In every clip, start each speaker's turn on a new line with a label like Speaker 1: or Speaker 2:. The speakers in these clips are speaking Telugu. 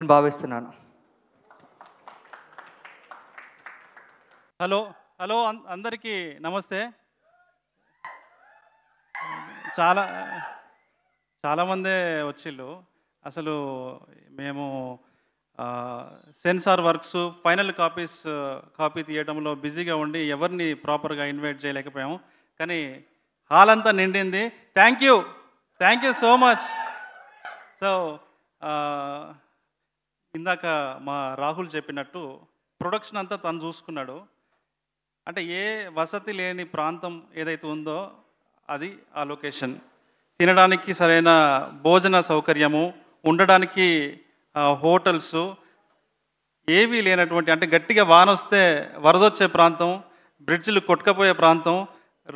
Speaker 1: భావిస్తున్నాను.
Speaker 2: హలో హలో అందరికీ నమస్తే. చాలా చాలామందే వచ్చిళ్ళు. అసలు మేము సెన్సార్ వర్క్స్ ఫైనల్ కాపీ తీయడంలో బిజీగా ఉండి ఎవరిని ప్రాపర్గా ఇన్వైట్ చేయలేకపోయాము. కానీ హాల్ అంతా నిండింది. Thank you so much. So ఇందాక మా రాహుల్ చెప్పినట్టు ప్రొడక్షన్ అంతా తను చూసుకున్నాడు. అంటే ఏ వసతి లేని ప్రాంతం ఏదైతే ఉందో అది ఆ లొకేషన్. తినడానికి సరైన భోజన సౌకర్యము, ఉండడానికి హోటల్సు ఏవీ లేనటువంటి, అంటే గట్టిగా వానొస్తే వరదొచ్చే ప్రాంతం, బ్రిడ్జ్లు కొట్టుకపోయే ప్రాంతం,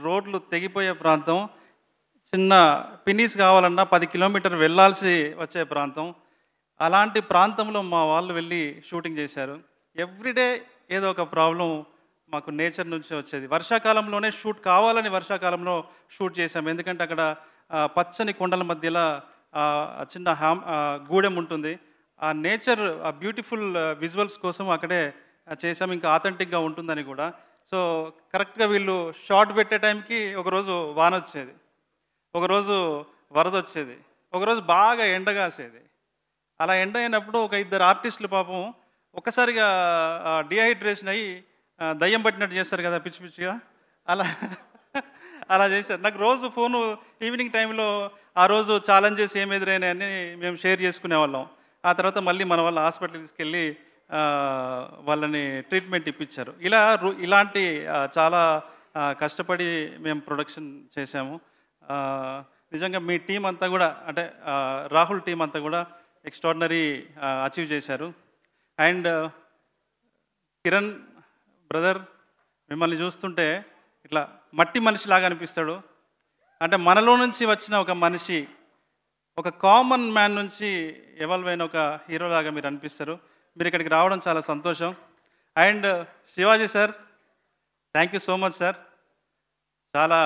Speaker 2: రోడ్లు తెగిపోయే ప్రాంతం, చిన్న పిన్నీస్ కావాలన్నా 10 కిలోమీటర్ వెళ్ళాల్సి వచ్చే ప్రాంతం. అలాంటి ప్రాంతంలో మా వాళ్ళు వెళ్ళి షూటింగ్ చేశారు. ఎవ్రీడే ఏదో ఒక ప్రాబ్లం మాకు నేచర్ నుంచి వచ్చేది. వర్షాకాలంలోనే షూట్ కావాలని వర్షాకాలంలో షూట్ చేశాము. ఎందుకంటే అక్కడ పచ్చని కొండల మధ్యలో చిన్న గూడెం ఉంటుంది. ఆ నేచర్, ఆ బ్యూటిఫుల్ విజువల్స్ కోసం అక్కడే చేసాము. ఇంకా ఆథెంటిక్గా ఉంటుందని కూడా. సో కరెక్ట్గా వీళ్ళు షార్ట్ పెట్టే టైంకి ఒకరోజు వాన వచ్చేది, ఒకరోజు వరద వచ్చేది, ఒకరోజు బాగా ఎండగాసేది. అలా ఎండ అయినప్పుడు ఒక ఇద్దరు ఆర్టిస్టులు పాపం ఒక్కసారిగా డిహైడ్రేషన్ అయ్యి దయ్యం పట్టినట్టు చేస్తారు కదా, పిచ్చి పిచ్చిగా, అలా అలా చేశారు. నాకు రోజు ఫోను ఈవినింగ్ టైంలో ఆ రోజు ఛాలెంజెస్ ఏమి ఎదురైనాయని మేము షేర్ చేసుకునేవాళ్ళం. ఆ తర్వాత మళ్ళీ మన వాళ్ళ హాస్పిటల్కి తీసుకెళ్ళి వాళ్ళని ట్రీట్మెంట్ ఇప్పించారు. ఇలాంటి చాలా కష్టపడి మేము ప్రొడక్షన్ చేశాము. నిజంగా మీ టీం అంతా కూడా, అంటే రాహుల్ టీం అంతా కూడా ఎక్స్ట్రాడినరీ అచీవ్ చేశారు. అండ్ కిరణ్ బ్రదర్, మిమ్మల్ని చూస్తుంటే ఇట్లా మట్టి మనిషిలాగా అనిపిస్తాడు. అంటే మనలో నుంచి వచ్చిన ఒక మనిషి, ఒక కామన్ మ్యాన్ నుంచి ఎవాల్వ్ అయిన ఒక హీరోలాగా మీరు అనిపిస్తారు. మీరు ఇక్కడికి రావడం చాలా సంతోషం. And Shivaji sir, thank you so much sir. చాలా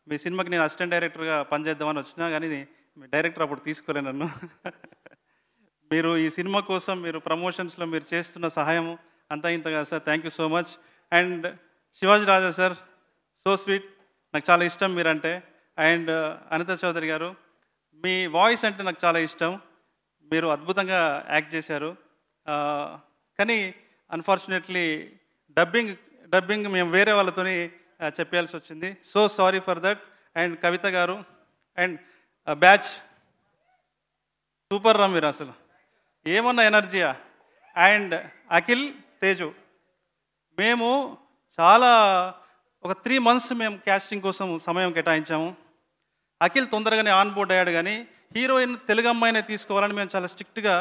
Speaker 2: మీ సినిమాకి నేను అసిస్టెంట్ డైరెక్టర్గా పనిచేద్దామని వచ్చినా కానీ మీ డైరెక్టర్ అప్పుడు తీసుకోలే నన్ను. మీరు ఈ సినిమా కోసం మీరు ప్రమోషన్స్లో మీరు చేస్తున్న సహాయం అంతా ఇంతగా sir, thank you so much. And Shivaji Raja sir, so sweet, నాకు చాలా ఇష్టం మీరంటే. అండ్ అనిత చౌదరి గారు, మీ వాయిస్ అంటే నాకు చాలా ఇష్టం. మీరు అద్భుతంగా యాక్ట్ చేశారు. కానీ అన్ఫార్చునేట్లీ డబ్బింగ్ మేము వేరే వాళ్ళతోని చెప్పాల్సి వచ్చింది. So sorry for that. And Kavitha garu and batch, super రా మీరు, అసలు ఏమన్నా ఎనర్జీయా. అండ్ అఖిల్, తేజు, మేము చాలా ఒక 3 months మేము క్యాస్టింగ్ కోసం సమయం కేటాయించాము. అఖిల్ తొందరగానే ఆన్ బోర్డ్ అయ్యాడు. కానీ హీరోయిన్ తెలుగు అమ్మాయినే తీసుకోవాలని మేము చాలా స్ట్రిక్ట్గా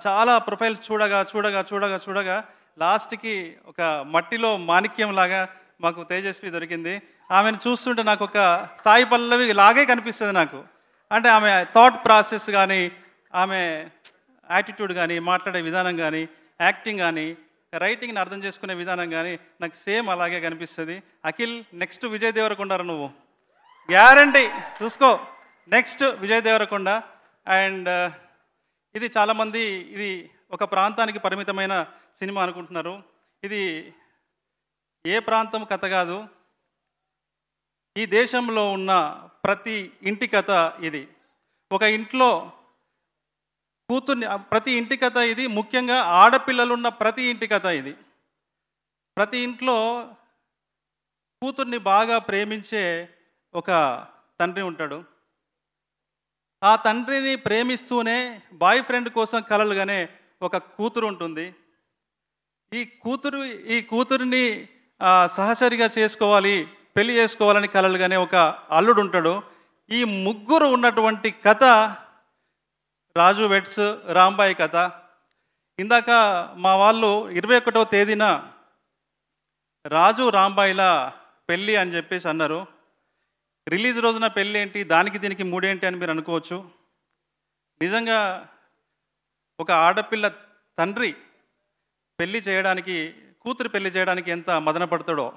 Speaker 2: చాలా ప్రొఫైల్స్ చూడగా లాస్ట్కి ఒక మట్టిలో మాణిక్యం లాగా మాకు తేజస్వి దొరికింది. ఆమెను చూస్తుంటే నాకు ఒక సాయి పల్లవి లాగే కనిపిస్తుంది నాకు. అంటే ఆమె థాట్ ప్రాసెస్ కానీ, ఆమె యాటిట్యూడ్ కానీ, మాట్లాడే విధానం కానీ, యాక్టింగ్ కానీ, రైటింగ్ని అర్థం చేసుకునే విధానం కానీ నాకు సేమ్ అలాగే కనిపిస్తుంది. అఖిల్, నెక్స్ట్ విజయ్ దేవరకొండ నువ్వు, గ్యారంటీ చూసుకో, నెక్స్ట్ విజయ్ దేవరకొండ. అండ్ ఇది చాలామంది ఇది ఒక ప్రాంతానికి పరిమితమైన సినిమా అనుకుంటున్నారు. ఇది ఏ ప్రాంతం కథ కాదు, ఈ దేశంలో ఉన్న ప్రతి ఇంటి కథ ఇది. ఒక ఇంట్లో కూతుర్ని, ప్రతి ఇంటి కథ ఇది. ముఖ్యంగా ఆడపిల్లలున్న ప్రతి ఇంటి కథ ఇది. ప్రతి ఇంట్లో కూతుర్ని బాగా ప్రేమించే ఒక తండ్రి ఉంటాడు. ఆ తండ్రిని ప్రేమిస్తూనే బాయ్ ఫ్రెండ్ కోసం కలలుగానే ఒక కూతురు ఉంటుంది. ఈ కూతురిని సహచరిగా చేసుకోవాలి, పెళ్లి చేసుకోవాలని కలలుగానే ఒక అల్లుడు ఉంటాడు. ఈ ముగ్గురు ఉన్నటువంటి కథ రాజు వెడ్స్ రాంబాయి కథ. ఇందాక మా వాళ్ళు 21వ తేదీన రాజు రాంబాయిల పెళ్ళి అని చెప్పేసి అన్నారు. రిలీజ్ రోజున పెళ్ళి ఏంటి, దానికి దీనికి మూడేంటి అని మీరు అనుకోవచ్చు. నిజంగా ఒక ఆడపిల్ల తండ్రి పెళ్ళి చేయడానికి, కూతురు పెళ్లి చేయడానికి ఎంత మదన పడతాడో,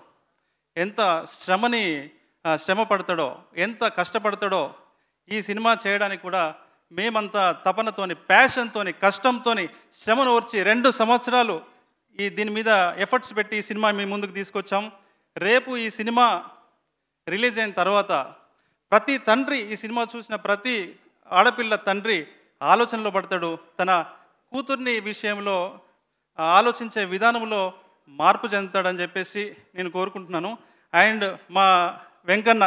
Speaker 2: ఎంత శ్రమ పడతాడో, ఎంత కష్టపడతాడో ఈ సినిమా చేయడానికి కూడా మేమంతా తపనతోని, ప్యాషన్తోని, కష్టంతోని, శ్రమను ఓర్చి 2 సంవత్సరాలు దీని మీద ఎఫర్ట్స్ పెట్టి ఈ సినిమా మీ ముందుకు తీసుకొచ్చాం. రేపు ఈ సినిమా రిలీజ్ అయిన తర్వాత ప్రతి తండ్రి, ఈ సినిమా చూసిన ప్రతి ఆడపిల్ల తండ్రి ఆలోచనలో పడతాడు. తన కూతుర్ని విషయంలో ఆలోచించే విధానంలో మార్పు చెందుతాడని చెప్పేసి నేను కోరుకుంటున్నాను. అండ్ మా వెంకన్న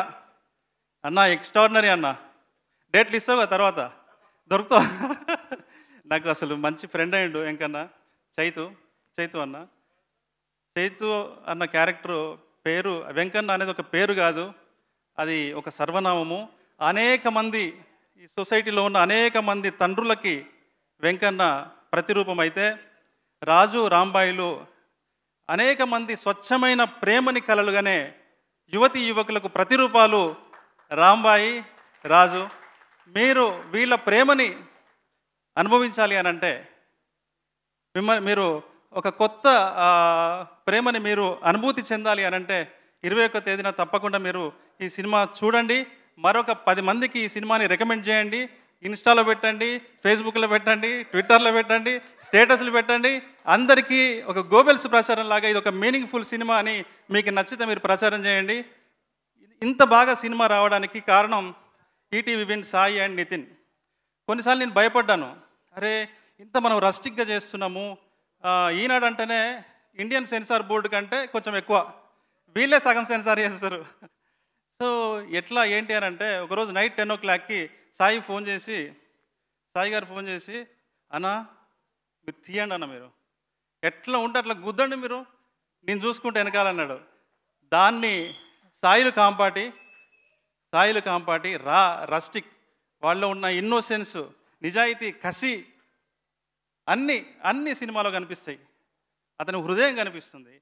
Speaker 2: అన్న ఎక్స్ట్రాడినరీ అన్న, డేట్లు ఇస్తావు తర్వాత దొరుకుతావు. నాకు అసలు మంచి ఫ్రెండ్ అయ్యిండు వెంకన్న. చైతు అన్న. చైతు అన్న క్యారెక్టర్ పేరు వెంకన్న అనేది ఒక పేరు కాదు, అది ఒక సర్వనామము. అనేక మంది ఈ సొసైటీలో ఉన్న అనేక మంది తండ్రులకి వెంకన్న ప్రతిరూపం అయితే, రాజు రాంబాయిలు అనేక మంది స్వచ్ఛమైన ప్రేమని కలలుగానే యువతి యువకులకు ప్రతిరూపాలు రాంబాయి, రాజు. మీరు వీళ్ళ ప్రేమని అనుభవించాలి అని అంటే మీరు ఒక కొత్త ప్రేమని మీరు అనుభూతి చెందాలి అని అంటే 21వ తేదీన తప్పకుండా మీరు ఈ సినిమా చూడండి. మరొక 10 మందికి ఈ సినిమాని రికమెండ్ చేయండి. ఇన్స్టాలో పెట్టండి, ఫేస్బుక్లో పెట్టండి, ట్విట్టర్లో పెట్టండి, స్టేటస్లు పెట్టండి. అందరికీ ఒక గోబెల్స్ ప్రచారం లాగా ఇది ఒక మీనింగ్ఫుల్ సినిమా అని మీకు నచ్చితే మీరు ప్రచారం చేయండి. ఇంత బాగా సినిమా రావడానికి కారణం ETV win, Sai and Nitin. కొన్నిసార్లు నేను భయపడ్డాను, అరే ఇంత మనం రస్టిక్గా చేస్తున్నాము, ఈనాడు అంటేనే ఇండియన్ సెన్సార్ బోర్డు కంటే కొంచెం ఎక్కువ, వీళ్ళే సగం సెన్సార్ చేస్తారు. సో ఎట్లా ఏంటి అని అంటే, ఒకరోజు నైట్ 10 o'clockకి సాయి గారు ఫోన్ చేసి అన్న మీరు తీయండి అన్న, మీరు ఎట్లా ఉంటే అట్లా గుద్దండి, మీరు నేను చూసుకుంటే వెనకాలన్నాడు. దాన్ని సాయిలు కాంపాటి రస్టిక్ వాళ్ళలో ఉన్న ఇన్నోసెన్స్, నిజాయితీ, కసి అన్ని సినిమాలో కనిపిస్తాయి. అతని హృదయం కనిపిస్తుంది.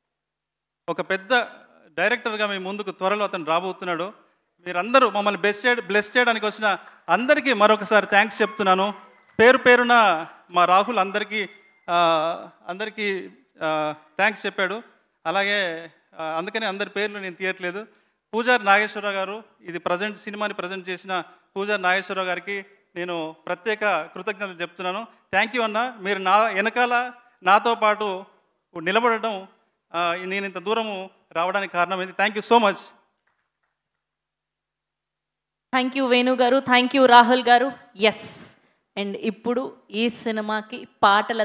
Speaker 2: ఒక పెద్ద డైరెక్టర్గా మీ ముందుకు త్వరలో అతను రాబోతున్నాడు. మీరందరూ మమ్మల్ని బ్లెస్ చేయడానికి వచ్చిన అందరికీ మరొకసారి థ్యాంక్స్ చెప్తున్నాను. పేరున మా రాహుల్ అందరికీ థ్యాంక్స్ చెప్పాడు. అలాగే అందుకని అందరి పేర్లు నేను తీయట్లేదు. పూజారి నాగేశ్వరరావు గారు, ఇది సినిమాని ప్రజెంట్ చేసిన పూజారి నాగేశ్వరరావు గారికి నేను ప్రత్యేక కృతజ్ఞతలు చెప్తున్నాను. థ్యాంక్ యూ అన్న, మీరు నా వెనకాల నాతో పాటు నిలబడడం, నేను ఇంత దూరము రావడానికి కారణమైంది. Thank you so much.
Speaker 1: Thank you Venu గారు, థ్యాంక్ యూ రాహుల్ గారు. ఎస్, అండ్ ఇప్పుడు ఈ సినిమాకి పాటల